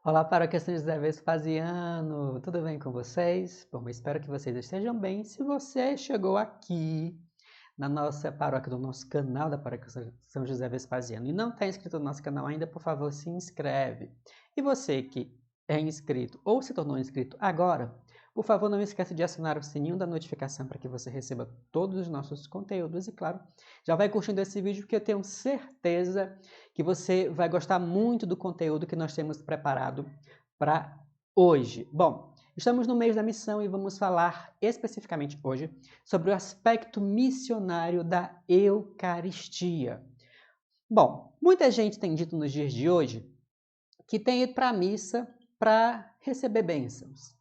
Olá, paróquia São José Vespasiano, tudo bem com vocês? Bom, eu espero que vocês estejam bem. Se você chegou aqui na nossa paróquia, do nosso canal da paróquia São José Vespasiano e não está inscrito no nosso canal ainda, por favor, se inscreve. E você que é inscrito ou se tornou inscrito agora, por favor, não esqueça de acionar o sininho da notificação para que você receba todos os nossos conteúdos e, claro, já vai curtindo esse vídeo porque eu tenho certeza que você vai gostar muito do conteúdo que nós temos preparado para hoje. Bom, estamos no mês da missão e vamos falar especificamente hoje sobre o aspecto missionário da Eucaristia. Bom, muita gente tem dito nos dias de hoje que tem ido para a missa para receber bênçãos,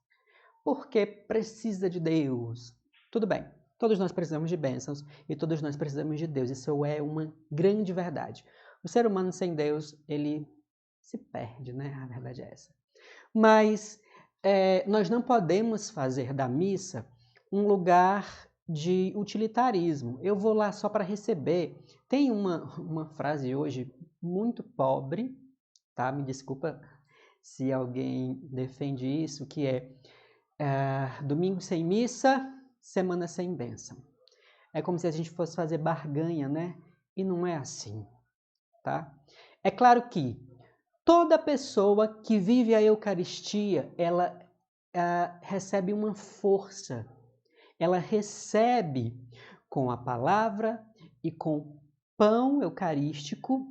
porque precisa de Deus. Tudo bem, todos nós precisamos de bênçãos e todos nós precisamos de Deus. Isso é uma grande verdade. O ser humano sem Deus, ele se perde, né? A verdade é essa. Mas nós não podemos fazer da missa um lugar de utilitarismo. Eu vou lá só para receber. Tem uma frase hoje muito pobre, tá? Me desculpa se alguém defende isso, que é domingo sem missa, semana sem bênção. É como se a gente fosse fazer barganha, né? E não é assim, tá? É claro que toda pessoa que vive a Eucaristia, ela recebe uma força. Ela recebe com a palavra e com o pão eucarístico,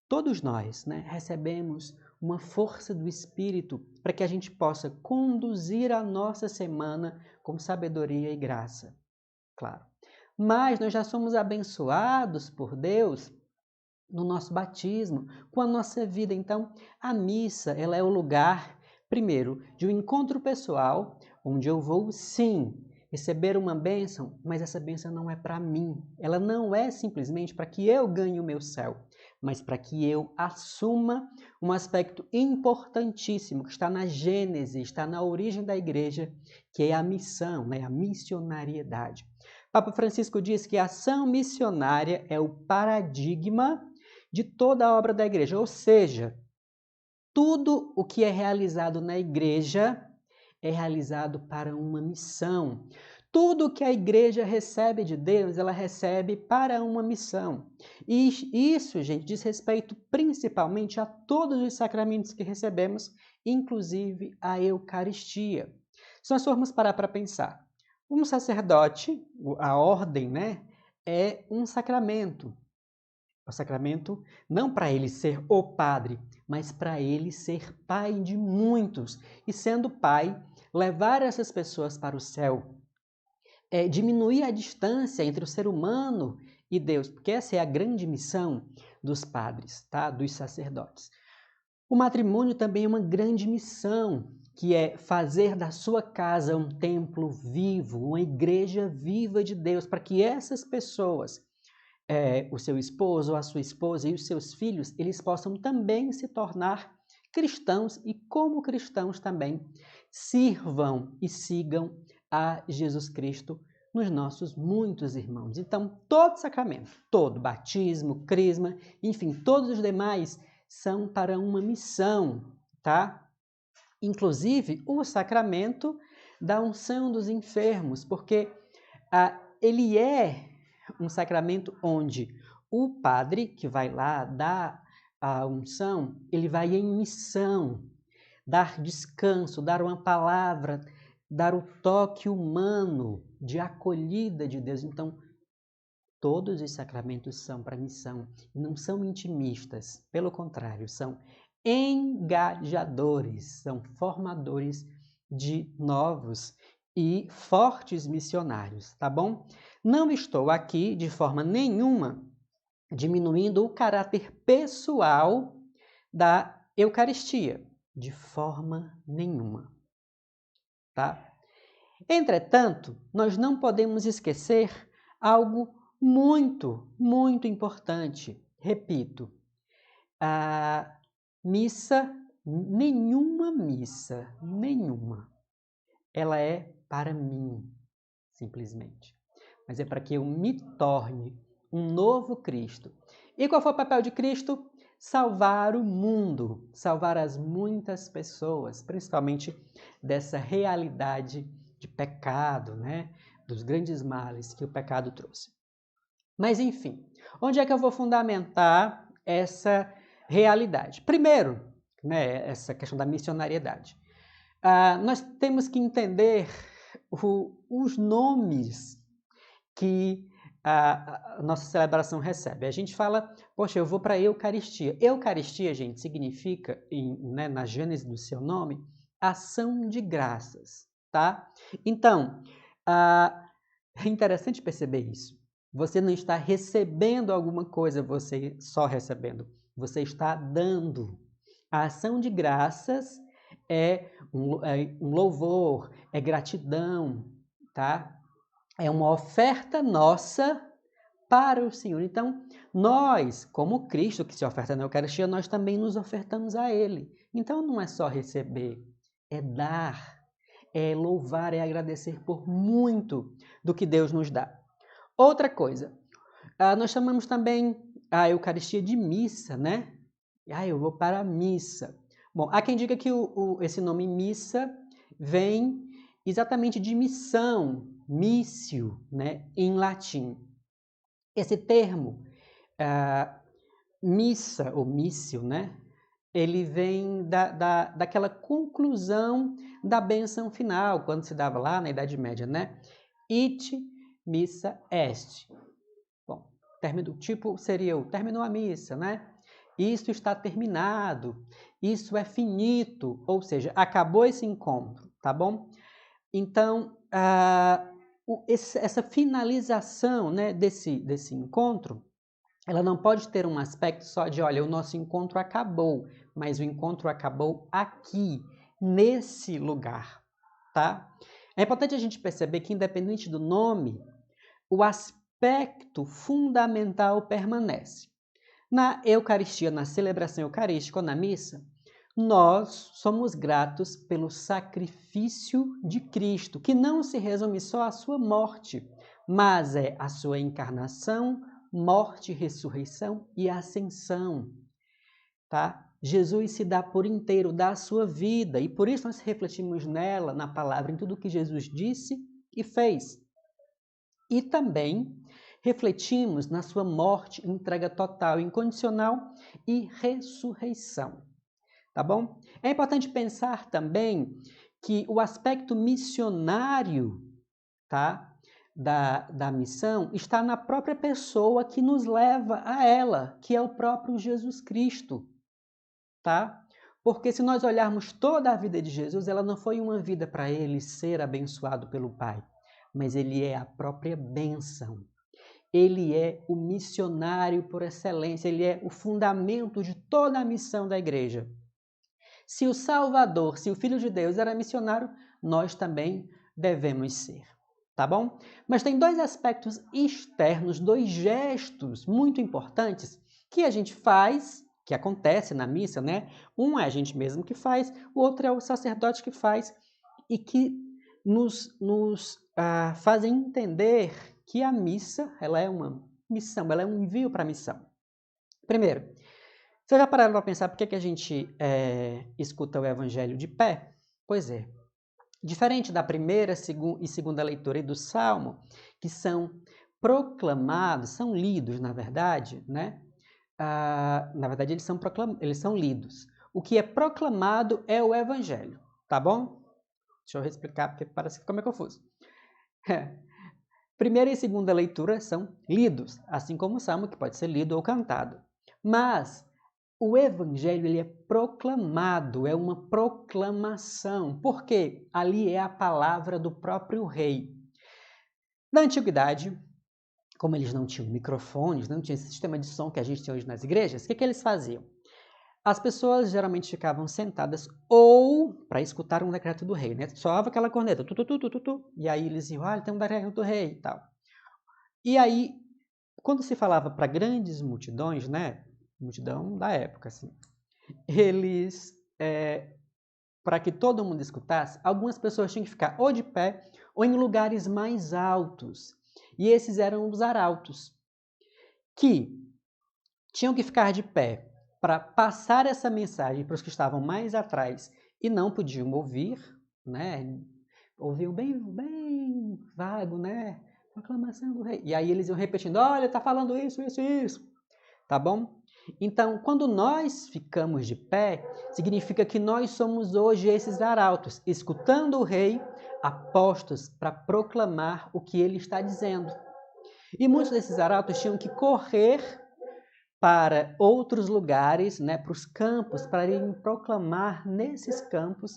todos nós, né, recebemos uma força do Espírito para que a gente possa conduzir a nossa semana com sabedoria e graça, claro. Mas nós já somos abençoados por Deus no nosso batismo, com a nossa vida. Então, a missa, ela é o lugar, primeiro, de um encontro pessoal, onde eu vou, sim, receber uma bênção, mas essa bênção não é para mim. Ela não é simplesmente para que eu ganhe o meu céu, mas para que eu assuma um aspecto importantíssimo que está na gênese, está na origem da igreja, que é a missão, né? A missionariedade. Papa Francisco diz que a ação missionária é o paradigma de toda a obra da igreja, ou seja, tudo o que é realizado na igreja é realizado para uma missão. Tudo o que a igreja recebe de Deus, ela recebe para uma missão. E isso, gente, diz respeito principalmente a todos os sacramentos que recebemos, inclusive a Eucaristia. Se nós formos parar para pensar, um sacerdote, a ordem, né, é um sacramento. O sacramento não para ele ser o padre, mas para ele ser pai de muitos. E sendo pai, levar essas pessoas para o céu. Diminuir a distância entre o ser humano e Deus, porque essa é a grande missão dos padres, tá? Dos sacerdotes. O matrimônio também é uma grande missão, que é fazer da sua casa um templo vivo, uma igreja viva de Deus, para que essas pessoas, o seu esposo, a sua esposa e os seus filhos, eles possam também se tornar cristãos e, como cristãos também, sirvam e sigam a Jesus Cristo nos nossos muitos irmãos. Então, todo sacramento, todo batismo, crisma, enfim, todos os demais são para uma missão, tá? Inclusive o sacramento da unção dos enfermos, porque ele é um sacramento onde o padre que vai lá dar a unção, ele vai em missão, dar descanso, dar uma palavra, dar o toque humano de acolhida de Deus. Então, todos os sacramentos são para missão, não são intimistas, pelo contrário, são engajadores, são formadores de novos e fortes missionários, tá bom? Não estou aqui de forma nenhuma diminuindo o caráter pessoal da Eucaristia, de forma nenhuma, tá? Entretanto, nós não podemos esquecer algo muito, muito importante. Repito, a missa, nenhuma, ela é para mim, simplesmente. Mas é para que eu me torne um novo Cristo. E qual foi o papel de Cristo? salvar o mundo, salvar as muitas pessoas, principalmente dessa realidade de pecado, né? Dos grandes males que o pecado trouxe. Mas, enfim, onde é que eu vou fundamentar essa realidade? Primeiro, né, essa questão da missionariedade. Nós temos que entender os nomes que a nossa celebração recebe. A gente fala, poxa, eu vou para a Eucaristia. Eucaristia, gente, significa, né, na gênese do seu nome, ação de graças, tá? Então, é interessante perceber isso. Você não está recebendo alguma coisa, você só recebendo. Você está dando. A ação de graças é um louvor, é gratidão, tá? É uma oferta nossa para o Senhor. Então, nós, como Cristo que se oferta na Eucaristia, nós também nos ofertamos a Ele. Então, não é só receber, é dar, é louvar, é agradecer por muito do que Deus nos dá. Outra coisa, nós chamamos também a Eucaristia de missa, né? Eu vou para a missa. Bom, há quem diga que esse nome missa vem exatamente de missão, missio, né, em latim. Esse termo, missa ou missio, né, ele vem daquela conclusão da bênção final, quando se dava lá na Idade Média, né? Ite missa est. Bom, tipo seria terminou a missa, né? Isso está terminado, isso é finito, ou seja, acabou esse encontro, tá bom? Então, essa finalização, né, desse encontro, ela não pode ter um aspecto só de, olha, o nosso encontro acabou, mas o encontro acabou aqui, nesse lugar, tá? É importante a gente perceber que, independente do nome, o aspecto fundamental permanece. Na Eucaristia, na celebração eucarística ou na missa, nós somos gratos pelo sacrifício de Cristo, que não se resume só à sua morte, mas é a sua encarnação, morte, ressurreição e ascensão. Tá? Jesus se dá por inteiro, dá a sua vida, e por isso nós refletimos nela, na palavra, em tudo que Jesus disse e fez. E também refletimos na sua morte, entrega total, incondicional e ressurreição. Tá bom? É importante pensar também que o aspecto missionário, tá, da missão está na própria pessoa que nos leva a ela, que é o próprio Jesus Cristo. Tá? Porque se nós olharmos toda a vida de Jesus, ela não foi uma vida para ele ser abençoado pelo Pai, mas ele é a própria bênção. Ele é o missionário por excelência, ele é o fundamento de toda a missão da igreja. Se o Salvador, se o Filho de Deus era missionário, nós também devemos ser, tá bom? Mas tem dois aspectos externos, dois gestos muito importantes que a gente faz, que acontece na missa, né? Um é a gente mesmo que faz, o outro é o sacerdote que faz e que nos fazem entender que a missa, ela é uma missão, ela é um envio para a missão. Primeiro, você já pararam para pensar por que a gente escuta o Evangelho de pé? Pois é, diferente da primeira e segunda leitura e do Salmo, que são proclamados, são lidos, na verdade, né? Na verdade, eles são lidos. O que é proclamado é o Evangelho, tá bom? Deixa eu explicar, porque parece que ficou meio confuso. Primeira e segunda leitura são lidos, assim como o Salmo, que pode ser lido ou cantado. Mas o Evangelho ele é proclamado, é uma proclamação, porque ali é a palavra do próprio rei. Na antiguidade, como eles não tinham microfones, não tinha esse sistema de som que a gente tem hoje nas igrejas, o que eles faziam? As pessoas geralmente ficavam sentadas ou para escutar um decreto do rei, né? Soava aquela corneta, tu, tu, tu, tu, tu, tu, e aí eles iam, tem um decreto do rei e tal. E aí, quando se falava para grandes multidões, né? Multidão da época, assim, eles, para que todo mundo escutasse, algumas pessoas tinham que ficar ou de pé ou em lugares mais altos. E esses eram os arautos, que tinham que ficar de pé para passar essa mensagem para os que estavam mais atrás e não podiam ouvir, né? Ouviam bem vago, né? Proclamação do rei. E aí eles iam repetindo, olha, está falando isso, isso, isso. Tá bom? Então, quando nós ficamos de pé, significa que nós somos hoje esses arautos, escutando o rei, apostos para proclamar o que ele está dizendo. E muitos desses arautos tinham que correr para outros lugares, né, para os campos, para irem proclamar nesses campos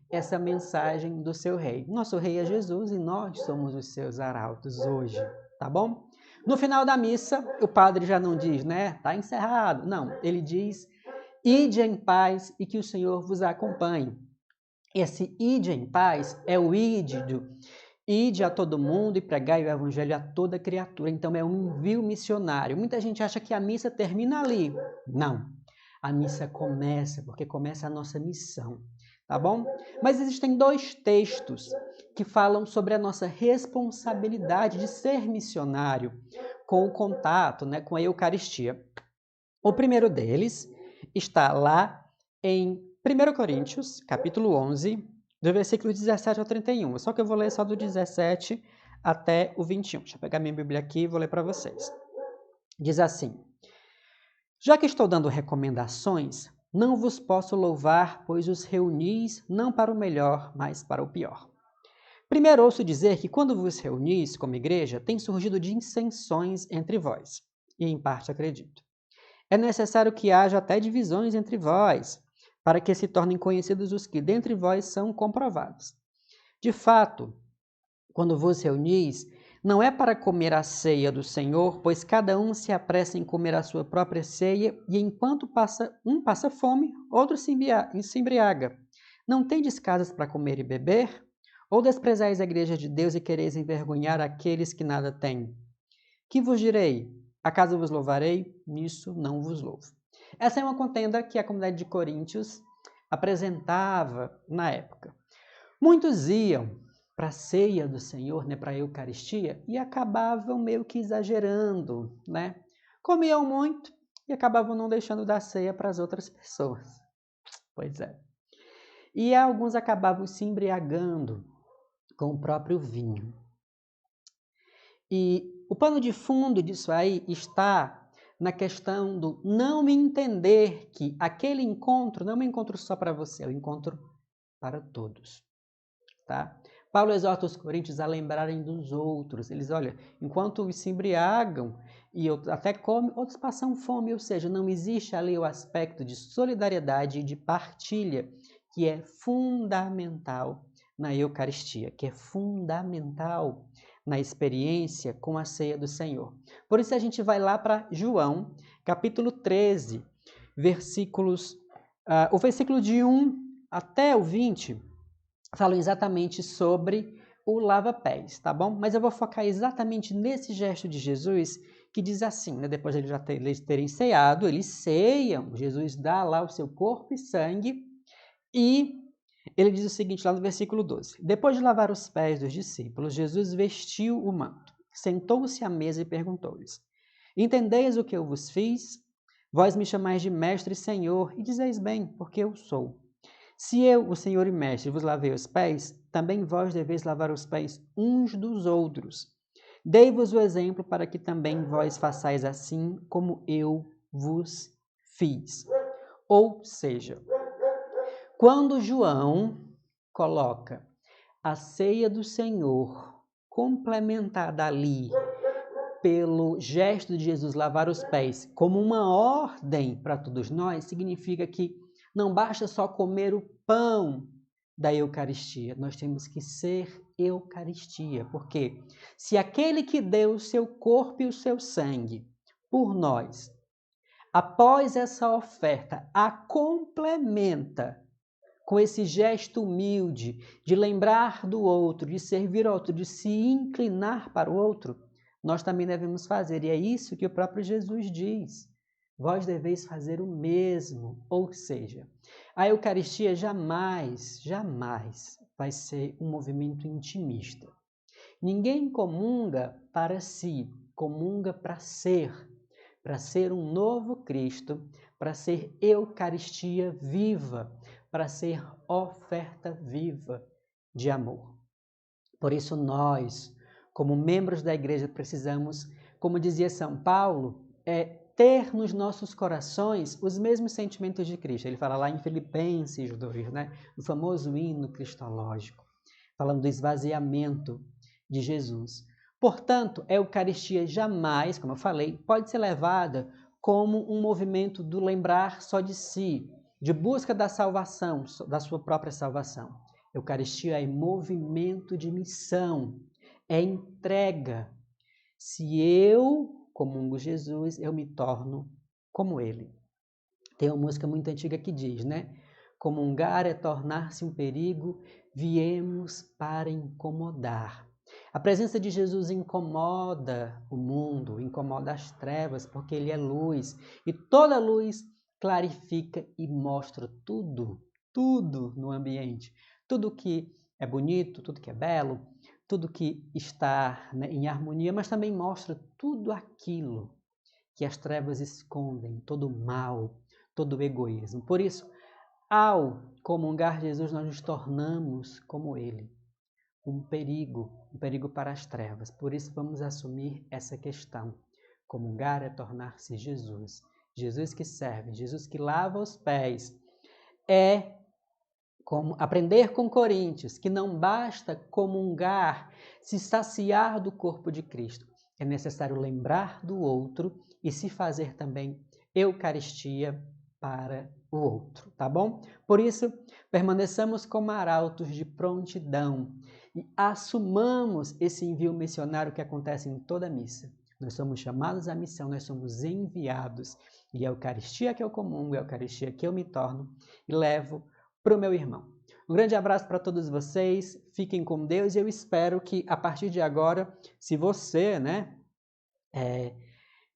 essa mensagem do seu rei. Nosso rei é Jesus e nós somos os seus arautos hoje, tá bom? No final da missa, o padre já não diz, né, tá encerrado. Não, ele diz, ide em paz e que o Senhor vos acompanhe. Esse ide em paz é o ide do ide a todo mundo e pregai o evangelho a toda criatura. Então é um envio missionário. Muita gente acha que a missa termina ali. Não. A missa começa, porque começa a nossa missão. Tá bom? Mas existem 2 textos que falam sobre a nossa responsabilidade de ser missionário com o contato, né, com a Eucaristia. O primeiro deles está lá em 1 Coríntios, capítulo 11, do versículo 17 ao 31. Só que eu vou ler só do 17 até o 21. Deixa eu pegar minha Bíblia aqui e vou ler para vocês. Diz assim: já que estou dando recomendações, não vos posso louvar, pois os reunis não para o melhor, mas para o pior. Primeiro ouço dizer que quando vos reunis como igreja, tem surgido dissensões entre vós, e em parte acredito. É necessário que haja até divisões entre vós, para que se tornem conhecidos os que dentre vós são comprovados. De fato, quando vos reunis, não é para comer a ceia do Senhor, pois cada um se apressa em comer a sua própria ceia, e enquanto um passa fome, outro se embriaga. Não tendes casas para comer e beber? Ou desprezais a igreja de Deus e quereis envergonhar aqueles que nada têm? Que vos direi? Acaso vos louvarei? Nisso não vos louvo. Essa é uma contenda que a comunidade de Coríntios apresentava na época. Muitos iam para a ceia do Senhor, né, para a Eucaristia, e acabavam meio que exagerando, né? Comiam muito e acabavam não deixando dar ceia para as outras pessoas. Pois é. E alguns acabavam se embriagando com o próprio vinho. E o pano de fundo disso aí está na questão do não entender que aquele encontro não é um encontro só para você, é um encontro para todos. Tá? Paulo exorta os coríntios a lembrarem dos outros. Eles, olha, enquanto se embriagam e até comem, outros passam fome. Ou seja, não existe ali o aspecto de solidariedade e de partilha que é fundamental na Eucaristia, que é fundamental na experiência com a ceia do Senhor. Por isso a gente vai lá para João, capítulo 13, o versículo de 1 até o 20, falam exatamente sobre o lava-pés, tá bom? Mas eu vou focar exatamente nesse gesto de Jesus, que diz assim, né? Depois de eles terem ceado, eles ceiam, Jesus dá lá o seu corpo e sangue, e ele diz o seguinte lá no versículo 12. Depois de lavar os pés dos discípulos, Jesus vestiu o manto, sentou-se à mesa e perguntou-lhes: entendeis o que eu vos fiz? Vós me chamais de mestre e senhor, e dizeis bem, porque eu sou. Se eu, o senhor e mestre, vos lavei os pés, também vós deveis lavar os pés uns dos outros. Dei-vos o exemplo para que também vós façais assim como eu vos fiz. Ou seja, quando João coloca a ceia do Senhor complementada ali pelo gesto de Jesus lavar os pés como uma ordem para todos nós, significa que não basta só comer o pão da Eucaristia, nós temos que ser Eucaristia, porque se aquele que deu o seu corpo e o seu sangue por nós, após essa oferta, a complementa com esse gesto humilde de lembrar do outro, de servir ao outro, de se inclinar para o outro, nós também devemos fazer. E é isso que o próprio Jesus diz. Vós deveis fazer o mesmo. Ou seja, a Eucaristia jamais vai ser um movimento intimista. Ninguém comunga para si, comunga para ser um novo Cristo, para ser Eucaristia viva, para ser oferta viva de amor. Por isso nós, como membros da igreja, precisamos, como dizia São Paulo, ter nos nossos corações os mesmos sentimentos de Cristo. Ele fala lá em Filipenses 2, né? No famoso hino cristológico, falando do esvaziamento de Jesus. Portanto, a Eucaristia jamais, como eu falei, pode ser levada como um movimento do lembrar só de si, de busca da salvação, da sua própria salvação. Eucaristia é movimento de missão, é entrega. Se eu comungo Jesus, eu me torno como ele. Tem uma música muito antiga que diz, né? Comungar é tornar-se um perigo, viemos para incomodar. A presença de Jesus incomoda o mundo, incomoda as trevas, porque ele é luz. E toda luz clarifica e mostra tudo no ambiente. Tudo que é bonito, tudo que é belo, tudo que está, né, em harmonia, mas também mostra tudo aquilo que as trevas escondem, todo o mal, todo o egoísmo. Por isso, ao comungar Jesus, nós nos tornamos como ele, um perigo para as trevas. Por isso, vamos assumir essa questão. Comungar é tornar-se Jesus. Jesus que serve, Jesus que lava os pés. É como aprender com Coríntios, que não basta comungar, se saciar do corpo de Cristo. É necessário lembrar do outro e se fazer também Eucaristia para o outro, tá bom? Por isso, permaneçamos como arautos de prontidão e assumamos esse envio missionário que acontece em toda a missa. Nós somos chamados à missão, nós somos enviados. E a Eucaristia que eu comungo, a Eucaristia que eu me torno e levo para o meu irmão. Um grande abraço para todos vocês, fiquem com Deus e eu espero que a partir de agora, se você,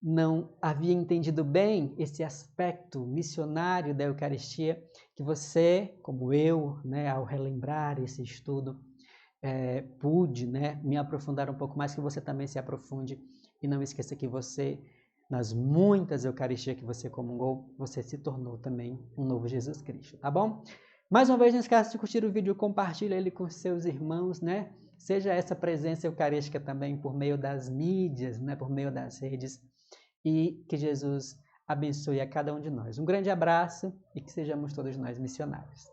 não havia entendido bem esse aspecto missionário da Eucaristia, que você, como eu, ao relembrar esse estudo, pude me aprofundar um pouco mais, que você também se aprofunde e não esqueça que você, nas muitas Eucaristias que você comungou, você se tornou também um novo Jesus Cristo, tá bom? Mais uma vez, não esqueça de curtir o vídeo, compartilha ele com seus irmãos, Seja essa presença eucarística também por meio das mídias, por meio das redes, e que Jesus abençoe a cada um de nós. Um grande abraço e que sejamos todos nós missionários.